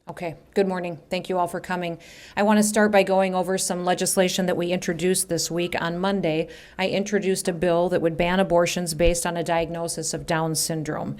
Okay, good morning. Thank you all for coming. I want to start by going over some legislation that we introduced this week. On Monday, I introduced a bill that would ban abortions based on a diagnosis of Down syndrome.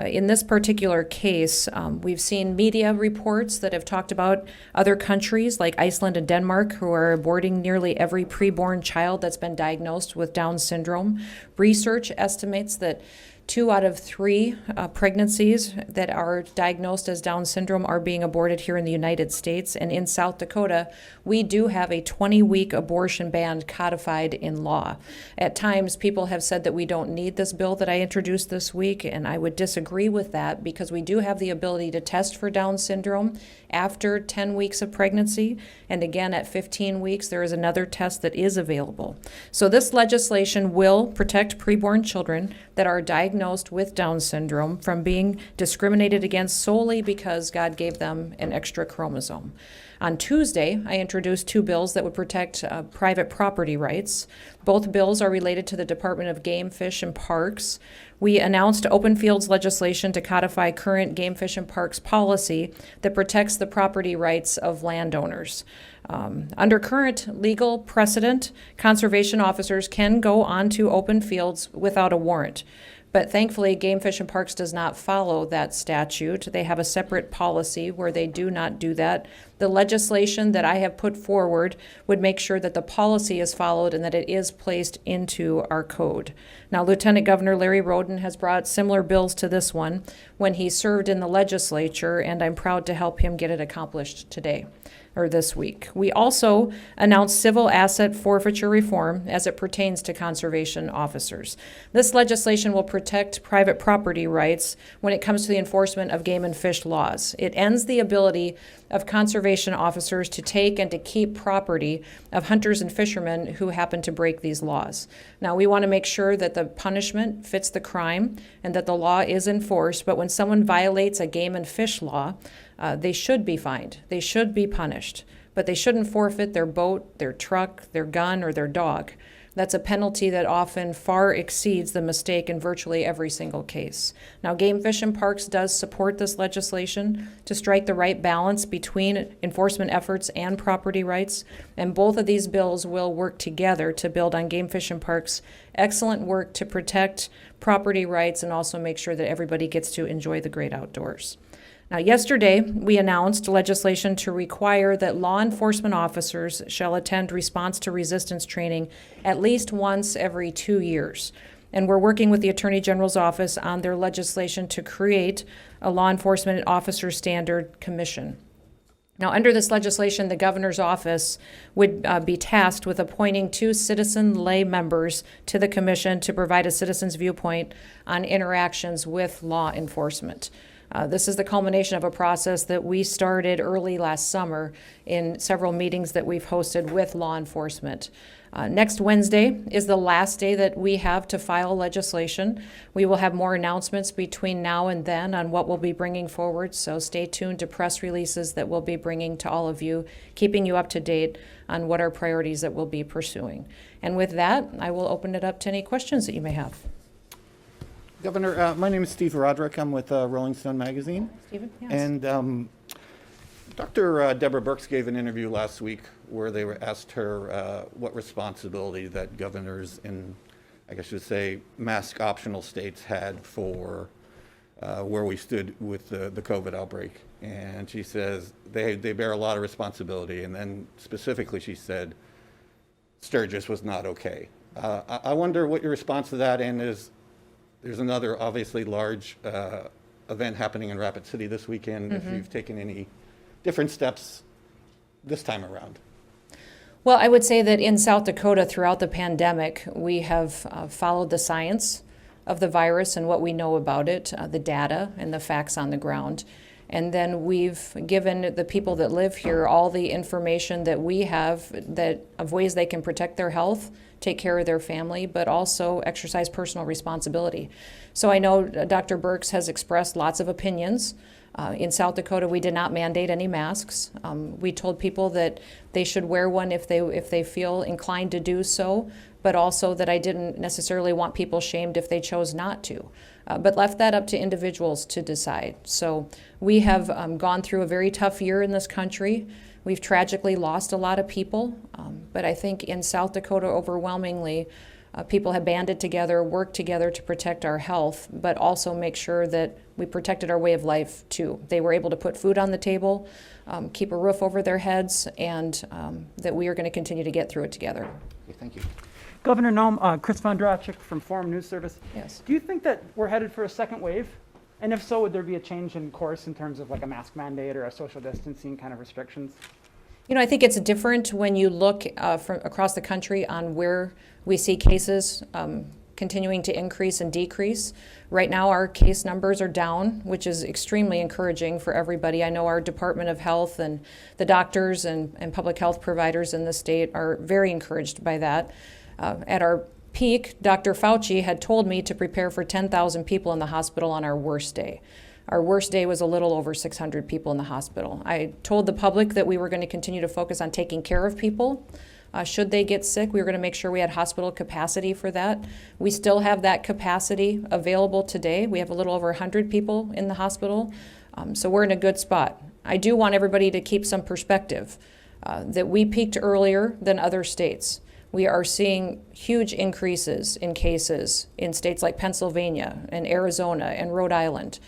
In this particular case, we've seen media reports that have talked about other countries like Iceland and Denmark who are aborting nearly every preborn child that's been diagnosed with Down syndrome. Research estimates that 2 out of 3 pregnancies that are diagnosed as Down syndrome are being aborted here in the United States. And in South Dakota, we do have a 20-week abortion ban codified in law. At times, people have said that we don't need this bill that I introduced this week, and I would disagree with that because we do have the ability to test for Down syndrome after 10 weeks of pregnancy. And again, at 15 weeks, there is another test that is available. So this legislation will protect preborn children that are diagnosed with Down syndrome from being discriminated against solely because God gave them an extra chromosome. On Tuesday, I introduced 2 bills that would protect private property rights. Both bills are related to the Department of Game, Fish, and Parks. We announced open fields legislation to codify current Game, Fish, and Parks policy that protects the property rights of landowners. Under current legal precedent, conservation officers can go onto open fields without a warrant. But thankfully, Game, Fish, and Parks does not follow that statute. They have a separate policy where they do not do that. The legislation that I have put forward would make sure that the policy is followed and that it is placed into our code. Now, Lieutenant Governor Larry Roden has brought similar bills to this one when he served in the legislature, and I'm proud to help him get it accomplished today. Or this week. We also announced civil asset forfeiture reform as it pertains to conservation officers. This legislation will protect private property rights when it comes to the enforcement of game and fish laws. It ends the ability of conservation officers to take and to keep property of hunters and fishermen who happen to break these laws. Now, we want to make sure that the punishment fits the crime and that the law is enforced, but when someone violates a game and fish law, they should be fined. They should be punished, but they shouldn't forfeit their boat, their truck, their gun, or their dog. That's a penalty that often far exceeds the mistake in virtually every single case. Now, Game, Fish, and Parks does support this legislation to strike the right balance between enforcement efforts and property rights, and both of these bills will work together to build on Game, Fish, and Parks' excellent work to protect property rights and also make sure that everybody gets to enjoy the great outdoors. Now, yesterday, we announced legislation to require that law enforcement officers shall attend response to resistance training at least once every 2 years. And we're working with the Attorney General's office on their legislation to create a law enforcement officer standard commission. Now, under this legislation, the governor's office would be tasked with appointing 2 citizen lay members to the commission to provide a citizen's viewpoint on interactions with law enforcement. This is the culmination of a process that we started early last summer in several meetings that we've hosted with law enforcement. Next Wednesday is the last day that we have to file legislation. We will have more announcements between now and then on what we'll be bringing forward, so stay tuned to press releases that we'll be bringing to all of you, keeping you up to date on what our priorities that we'll be pursuing. And with that, I will open it up to any questions that you may have. Governor, my name is Steve Roderick. I'm with Rolling Stone magazine. Stephen? Yes. And Dr. Deborah Birx gave an interview last week where they were asked her what responsibility that governors in, I guess you would say, mask optional states had for where we stood with the COVID outbreak. And she says they bear a lot of responsibility. And then specifically she said Sturgis was not okay. I wonder what your response to that is. There's another obviously large event happening in Rapid City this weekend. If you've taken any different steps this time around. Well, I would say that in South Dakota throughout the pandemic, we have followed the science of the virus and what we know about it, the data and the facts on the ground. And then we've given the people that live here all the information that we have that of ways they can protect their health, take care of their family, but also exercise personal responsibility. So I know Dr. Birx has expressed lots of opinions. In South Dakota, we did not mandate any masks. We told people that they should wear one if they feel inclined to do so, but also that I didn't necessarily want people shamed if they chose not to. but left that up to individuals to decide. So we have gone through a very tough year in this country. We've tragically lost a lot of people, but I think in South Dakota, overwhelmingly, people have banded together, worked together to protect our health, but also make sure that we protected our way of life too. They were able to put food on the table, keep a roof over their heads, and that we are going to continue to get through it together. Okay, thank you. Governor Noem, Chris Von Drachik from Forum News Service. Yes. Do you think that we're headed for a second wave? And if so, would there be a change in course in terms of like a mask mandate or a social distancing kind of restrictions? You know, I think it's different when you look from across the country on where we see cases continuing to increase and decrease. Right now, our case numbers are down, which is extremely encouraging for everybody. I know our Department of Health and the doctors and public health providers in the state are very encouraged by that. At our peak, Dr. Fauci had told me to prepare for 10,000 people in the hospital on our worst day. Our worst day was a little over 600 people in the hospital. I told the public that we were going to continue to focus on taking care of people. Should they get sick, we were going to make sure we had hospital capacity for that. We still have that capacity available today. We have a little over 100 people in the hospital, so we're in a good spot. I do want everybody to keep some perspective that we peaked earlier than other states. We are seeing huge increases in cases in states like Pennsylvania and Arizona and Rhode Island.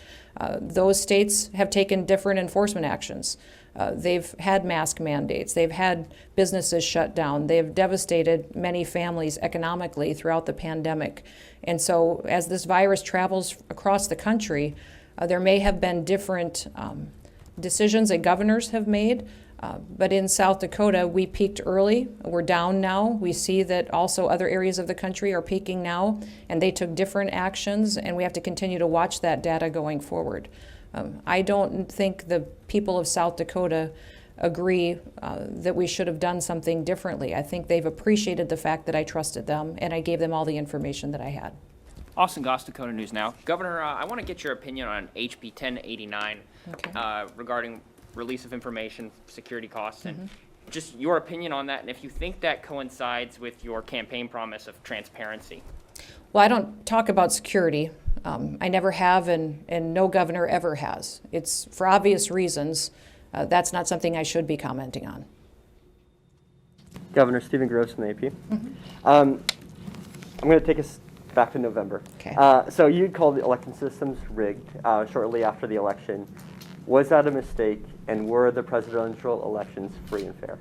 Those states have taken different enforcement actions. They've had mask mandates. They've had businesses shut down. They've devastated many families economically throughout the pandemic. And so as this virus travels across the country, there may have been different decisions that governors have made. But in South Dakota, we peaked early. We're down now. We see that also other areas of the country are peaking now, and they took different actions, and we have to continue to watch that data going forward. I don't think the people of South Dakota agree that we should have done something differently. I think they've appreciated the fact that I trusted them, and I gave them all the information that I had. Austin Goss, Dakota News Now. Governor, I want to get your opinion on HB 1089 regarding release of information, security costs, and just your opinion on that, and if you think that coincides with your campaign promise of transparency. Well, I don't talk about security. I never have, and no governor ever has. It's for obvious reasons. That's not something I should be commenting on. Governor Stephen Gross from the AP. I'm going to take us back to November. Okay. So you called the election systems rigged shortly after the election. Was that a mistake, and were the presidential elections free and fair?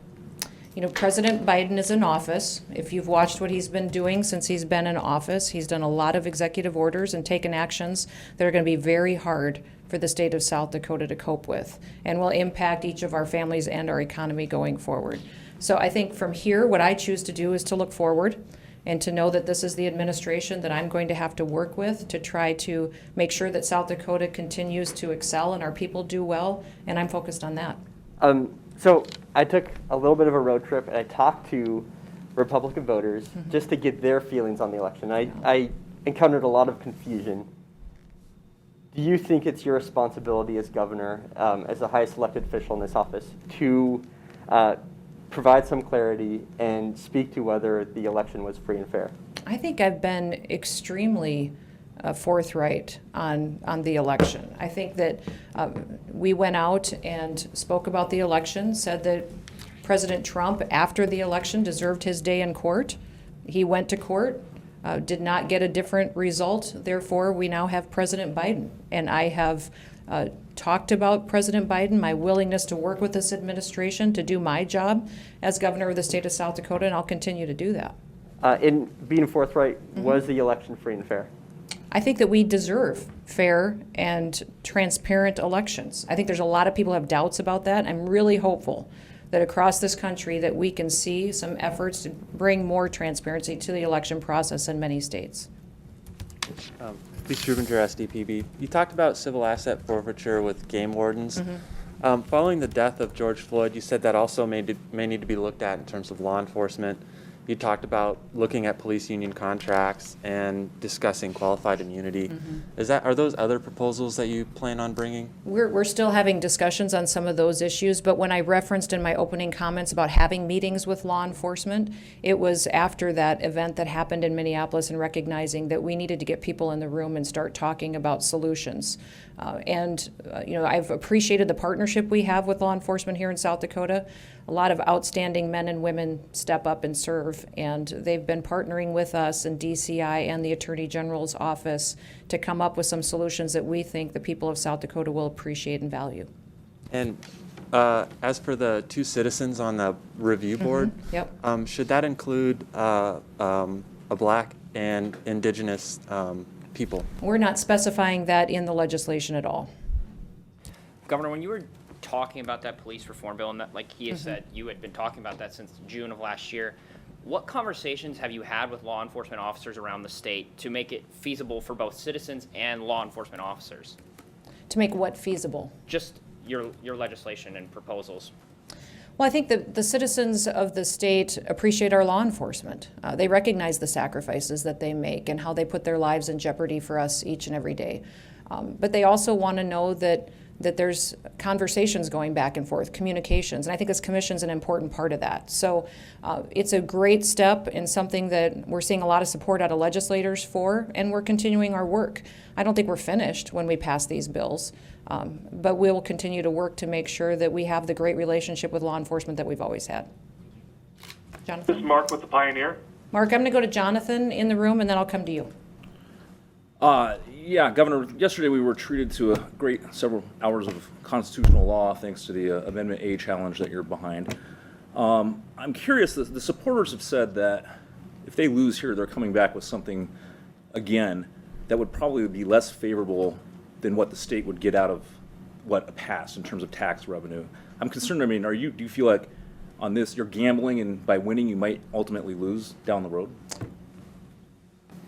You know, President Biden is in office. If you've watched what he's been doing since he's been in office, he's done a lot of executive orders and taken actions that are going to be very hard for the state of South Dakota to cope with and will impact each of our families and our economy going forward. So I think from here, what I choose to do is to look forward and to know that this is the administration that I'm going to have to work with to try to make sure that South Dakota continues to excel and our people do well, and I'm focused on that. So I took a little bit of a road trip, and I talked to Republican voters just to get their feelings on the election. I encountered a lot of confusion. Do you think it's your responsibility as governor, as the highest elected official in this office, to provide some clarity and speak to whether the election was free and fair? I think I've been extremely forthright on the election. I think that we went out and spoke about the election, said that President Trump, after the election, deserved his day in court. He went to court, did not get a different result. Therefore, we now have President Biden. And I have talked about President Biden, my willingness to work with this administration to do my job as governor of the state of South Dakota, and I'll continue to do that. In being forthright, was the election free and fair? I think that we deserve fair and transparent elections. I think there's a lot of people who have doubts about that. I'm really hopeful that across this country that we can see some efforts to bring more transparency to the election process in many states. Lisa Rubinger, SDPB. You talked about civil asset forfeiture with game wardens. Following the death of George Floyd, you said that also may need to be looked at in terms of law enforcement you talked about looking at police union contracts and discussing qualified immunity. Are those other proposals that you plan on bringing? We're still having discussions on some of those issues, but when I referenced in my opening comments about having meetings with law enforcement, it was after that event that happened in Minneapolis and recognizing that we needed to get people in the room and start talking about solutions. I've appreciated the partnership we have with law enforcement here in South Dakota. A lot of outstanding men and women step up and serve, and they've been partnering with us and DCI and the Attorney General's office to come up with some solutions that we think the people of South Dakota will appreciate and value. And as for the 2 citizens on the review board, Yep. Should that include a Black and Indigenous people? We're not specifying that in the legislation at all. Governor, when you were talking about that police reform bill, and that, like he has said, you had been talking about that since June of last year, what conversations have you had with law enforcement officers around the state to make it feasible for both citizens and law enforcement officers? To make what feasible? Just your legislation and proposals. Well, I think that the citizens of the state appreciate our law enforcement. They recognize the sacrifices that they make and how they put their lives in jeopardy for us each and every day. But they also want to know that there's conversations going back and forth, communications, and I think this commission's an important part of that. So it's a great step and something that we're seeing a lot of support out of legislators for, and we're continuing our work. I don't think we're finished when we pass these bills, but we'll continue to work to make sure that we have the great relationship with law enforcement that we've always had. Jonathan? This is Mark with the Pioneer. Mark, I'm going to go to Jonathan in the room, and then I'll come to you. Yeah, Governor, yesterday we were treated to a great several hours of constitutional law thanks to the Amendment A challenge that you're behind. I'm curious, the supporters have said that if they lose here, they're coming back with something again that would probably be less favorable than what the state would get out of what passed in terms of tax revenue. I'm concerned, do you feel like on this you're gambling and by winning you might ultimately lose down the road?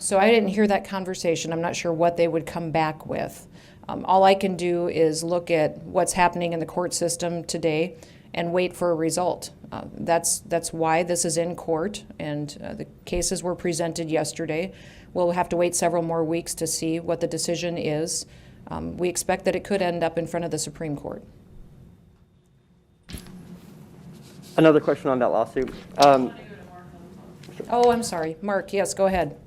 So I didn't hear that conversation. I'm not sure what they would come back with. All I can do is look at what's happening in the court system today and wait for a result. That's why this is in court, and the cases were presented yesterday. We'll have to wait several more weeks to see what the decision is. We expect that it could end up in front of the Supreme Court. Another question on that lawsuit. Oh, I'm sorry. Mark, yes, go ahead.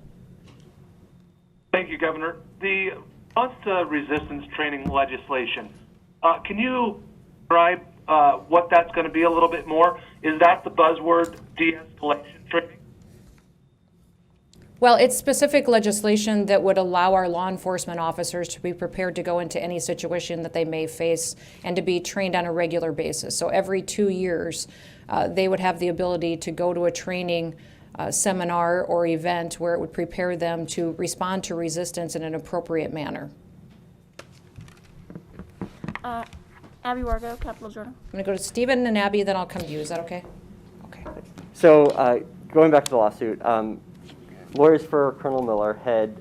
Thank you, Governor. The response to resistance training legislation, can you describe what that's going to be a little bit more? Is that the buzzword de-escalation training? Well, it's specific legislation that would allow our law enforcement officers to be prepared to go into any situation that they may face and to be trained on a regular basis. So every 2 years, they would have the ability to go to a training seminar or event where it would prepare them to respond to resistance in an appropriate manner. Abby Wargo, Capital Journal. I'm going to go to Stephen and Abby, then I'll come to you. Is that okay? Okay. So going back to the lawsuit, lawyers for Colonel Miller had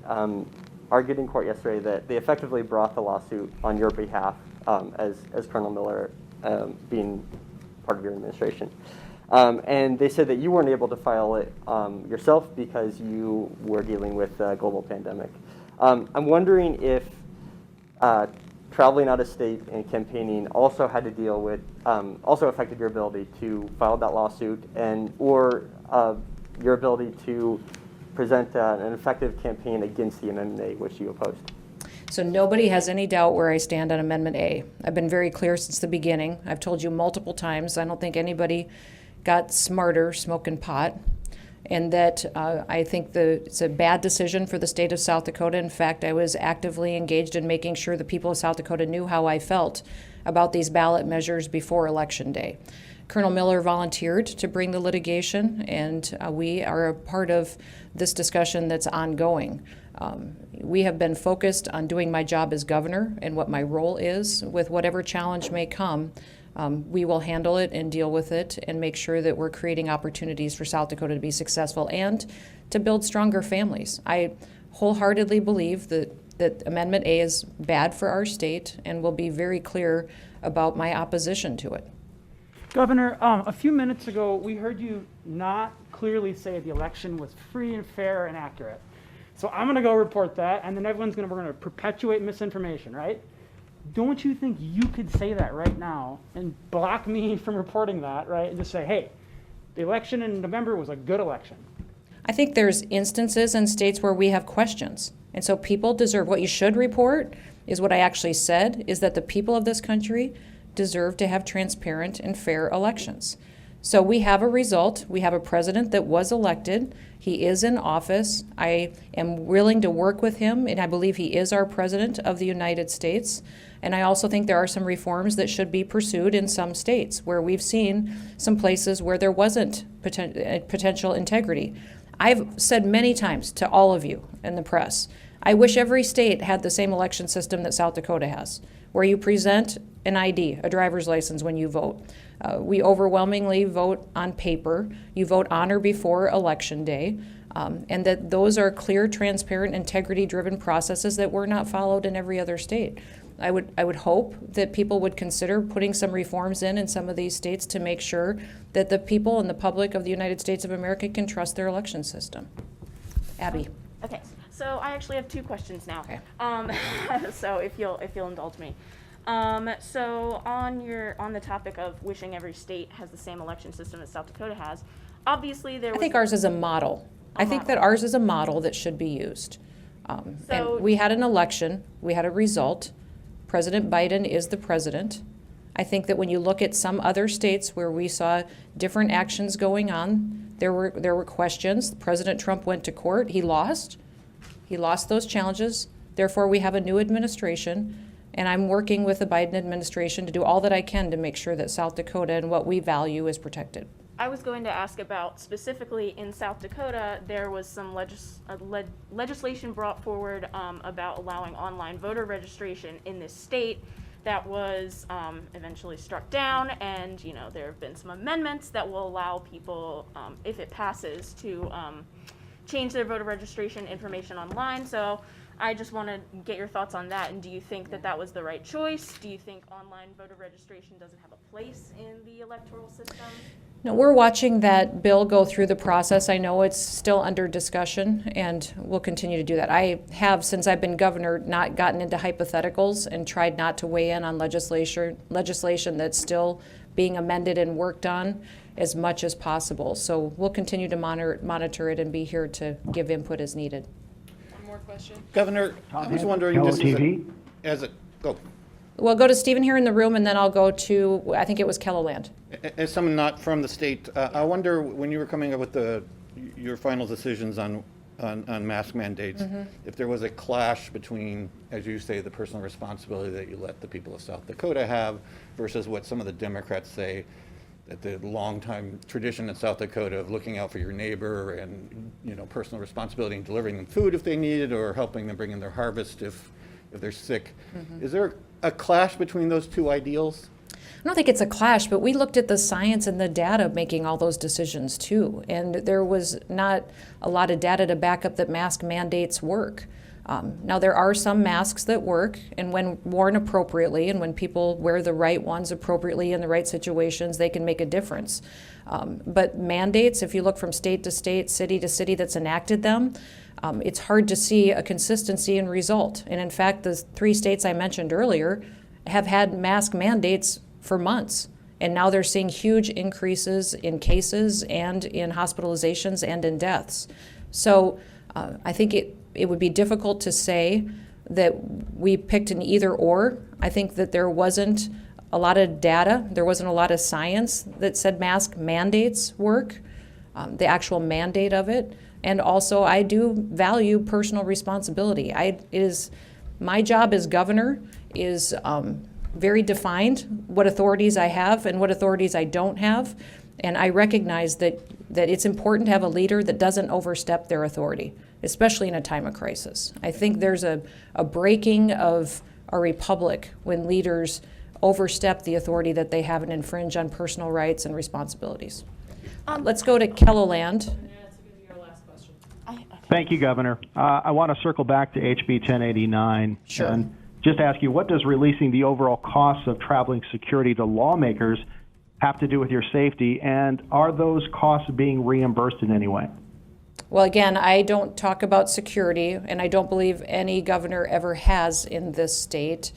argued in court yesterday that they effectively brought the lawsuit on your behalf as Colonel Miller being part of your administration. And they said that you weren't able to file it yourself because you were dealing with a global pandemic. I'm wondering if traveling out of state and campaigning also had to deal with, also affected your ability to file that lawsuit or your ability to present an effective campaign against the Amendment A, which you opposed. So nobody has any doubt where I stand on Amendment A. I've been very clear since the beginning. I've told you multiple times, I don't think anybody got smarter smoking pot, and that I think it's a bad decision for the state of South Dakota. In fact, I was actively engaged in making sure the people of South Dakota knew how I felt about these ballot measures before Election Day. Colonel Miller volunteered to bring the litigation, and we are a part of this discussion that's ongoing. We have been focused on doing my job as governor and what my role is. With whatever challenge may come, we will handle it and deal with it and make sure that we're creating opportunities for South Dakota to be successful and to build stronger families. I wholeheartedly believe that Amendment A is bad for our state and will be very clear about my opposition to it. Governor, a few minutes ago, we heard you not clearly say the election was free and fair and accurate. So I'm going to go report that, and then we're going to perpetuate misinformation, right? Don't you think you could say that right now and block me from reporting that, right? And just say, hey, the election in November was a good election. I think there's instances in states where we have questions. And so people deserve, what you should report is what I actually said, is that the people of this country deserve to have transparent and fair elections. So we have a result. We have a president that was elected. He is in office. I am willing to work with him, and I believe he is our president of the United States. And I also think there are some reforms that should be pursued in some states where we've seen some places where there wasn't potential integrity. I've said many times to all of you in the press, I wish every state had the same election system that South Dakota has, where you present an ID, a driver's license, when you vote. We overwhelmingly vote on paper. You vote on or before Election Day. And that those are clear, transparent, integrity-driven processes that were not followed in every other state. I would hope that people would consider putting some reforms in some of these states to make sure that the people and the public of the United States of America can trust their election system. Abby. Okay, so I actually have two questions now. Okay. So if you'll indulge me. So on the topic of wishing every state has the same election system that South Dakota has, obviously there was. I think ours is a model. I think that ours is a model that should be used. So- And we had an election, we had a result. President Biden is the president. I think that when you look at some other states where we saw different actions going on, there were questions. President Trump went to court. He lost. He lost those challenges. Therefore, we have a new administration, and I'm working with the Biden administration to do all that I can to make sure that South Dakota and what we value is protected. I was going to ask about specifically in South Dakota, there was some legislation brought forward about allowing online voter registration in this state that was eventually struck down, and there have been some amendments that will allow people, if it passes, to change their voter registration information online. So I just want to get your thoughts on that, and do you think that that was the right choice? Do you think online voter registration doesn't have a place in the electoral system? No, we're watching that bill go through the process. I know it's still under discussion, and we'll continue to do that. I have, since I've been governor, not gotten into hypotheticals and tried not to weigh in on legislation that's still being amended and worked on as much as possible. So we'll continue to monitor it and be here to give input as needed. One more question. Governor, I was wondering, Hello, just TV. go. We'll go to Stephen here in the room, and then I'll go to, I think it was Kelloland. As someone not from the state, I wonder, when you were coming up with your final decisions on mask mandates, if there was a clash between, as you say, the personal responsibility that you let the people of South Dakota have versus what some of the Democrats say, that the longtime tradition in South Dakota of looking out for your neighbor and personal responsibility in delivering them food if they need it, or helping them bring in their harvest if they're sick. Is there a clash between those two ideals? I don't think it's a clash, but we looked at the science and the data making all those decisions too. And there was not a lot of data to back up that mask mandates work. Now, there are some masks that work, and when worn appropriately and when people wear the right ones appropriately in the right situations, they can make a difference. But mandates, if you look from state to state, city to city that's enacted them, it's hard to see a consistency in result. And in fact, the 3 states I mentioned earlier have had mask mandates for months. And now they're seeing huge increases in cases and in hospitalizations and in deaths. So I think it would be difficult to say that we picked an either or. I think that there wasn't a lot of data, there wasn't a lot of science that said mask mandates work, the actual mandate of it. And also, I do value personal responsibility. My job as governor is very defined, what authorities I have and what authorities I don't have. And I recognize that it's important to have a leader that doesn't overstep their authority, especially in a time of crisis. I think there's a breaking of a republic when leaders overstep the authority that they have and infringe on personal rights and responsibilities. Let's go to Kelloland. Thank you, Governor. I want to circle back to HB 1089 Sure. and just ask you, what does releasing the overall costs of traveling security to lawmakers have to do with your safety? And are those costs being reimbursed in any way? Well, again, I don't talk about security, and I don't believe any governor ever has in this state,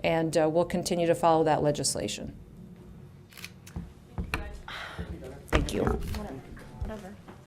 and we'll continue to follow that legislation. Thank you.